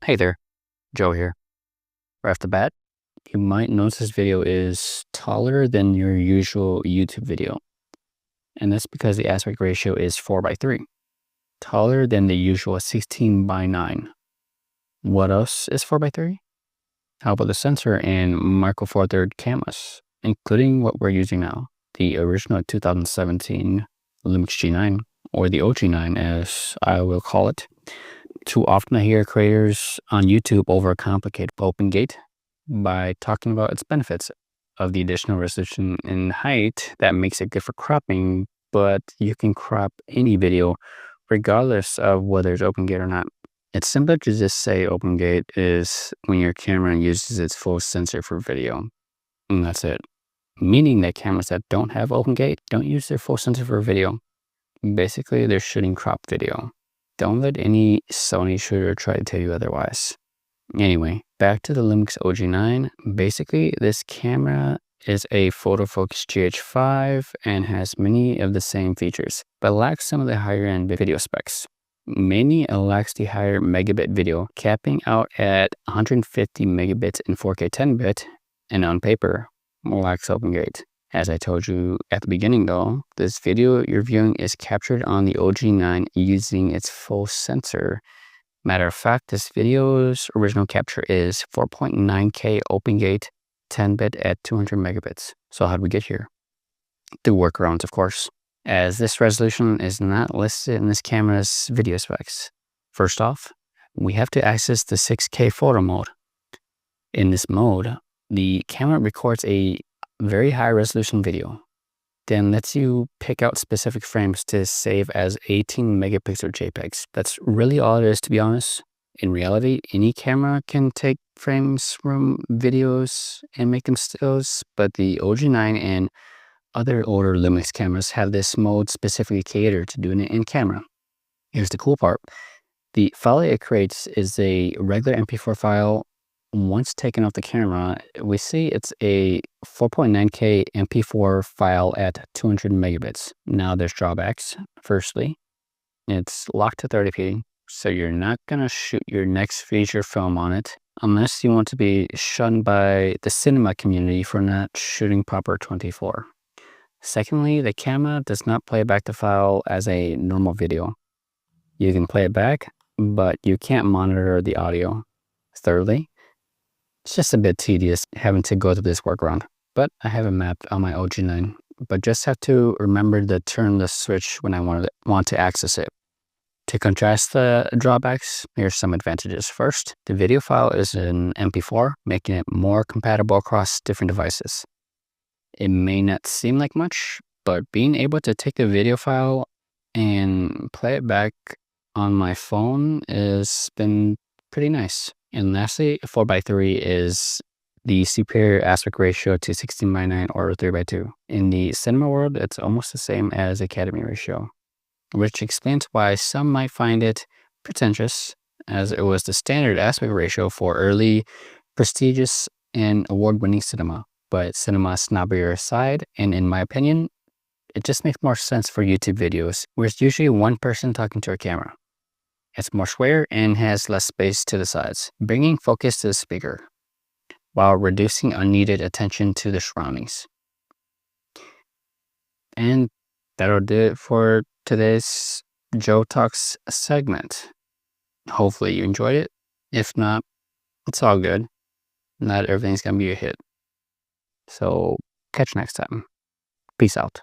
Hey there, Joe here. Right off the bat, you might notice this video is taller than your usual YouTube video. And that's because the aspect ratio is 4:3, taller than the usual 16:9. What else is 4:3? How about the sensor and micro four third cameras, including what we're using now, the original 2017 Lumix G9, or the OG9 as I will call it. Too often I hear creators on YouTube overcomplicate OpenGate by talking about its benefits of the additional resolution and height that makes it good for cropping, but you can crop any video regardless of whether it's OpenGate or not. It's simpler to just say OpenGate is when your camera uses its full sensor for video, and that's it. Meaning that cameras that don't have OpenGate don't use their full sensor for video. Basically, they're shooting crop video. Don't let any Sony shooter try to tell you otherwise. Anyway, back to the Lumix OG9. Basically, this camera is a photofocus GH5 and has many of the same features, but lacks some of the higher end video specs. Mainly it lacks the higher megabit video, capping out at 150 megabits in 4K 10-bit, and on paper, lacks OpenGate. As I told you at the beginning though, this video you're viewing is captured on the OG9 using its full sensor. Matter of fact, this video's original capture is 4.9K OpenGate 10-bit at 200 megabits. So how'd we get here? Through workarounds, of course, as this resolution is not listed in this camera's video specs. First off, we have to access the 6K photo mode. In this mode, the camera records a very high resolution video, then lets you pick out specific frames to save as 18 megapixel JPEGs. That's really all it is, to be honest. In reality, any camera can take frames from videos and make them stills, but the OG9 and other older Lumix cameras have this mode specifically catered to doing it in camera. Here's the cool part. The file it creates is a regular MP4 file. Once taken off the camera, we see it's a 4.9K MP4 file at 200 megabits. Now there's drawbacks. Firstly, it's locked to 30p, so you're not gonna shoot your next feature film on it unless you want to be shunned by the cinema community for not shooting proper 24. Secondly, the camera does not play back the file as a normal video. You can play it back, but you can't monitor the audio. Thirdly, it's just a bit tedious having to go through this workaround, but I have it mapped on my OG9, but just have to remember to turn the switch when I want to access it. To contrast the drawbacks, here's some advantages. First, the video file is in MP4, making it more compatible across different devices. It may not seem like much, but being able to take the video file and play it back on my phone has been pretty nice. And lastly, 4:3 is the superior aspect ratio to 16:9 or 3:2. In the cinema world, it's almost the same as Academy ratio, which explains why some might find it pretentious, as it was the standard aspect ratio for early, prestigious, and award-winning cinema. But cinema snobbery aside, and in my opinion, it just makes more sense for YouTube videos, where it's usually one person talking to a camera. It's more square and has less space to the sides, bringing focus to the speaker, while reducing unneeded attention to the surroundings. And that'll do it for today's Joe Talks segment. Hopefully you enjoyed it. If not, it's all good. Not everything's gonna be a hit. So catch you next time. Peace out.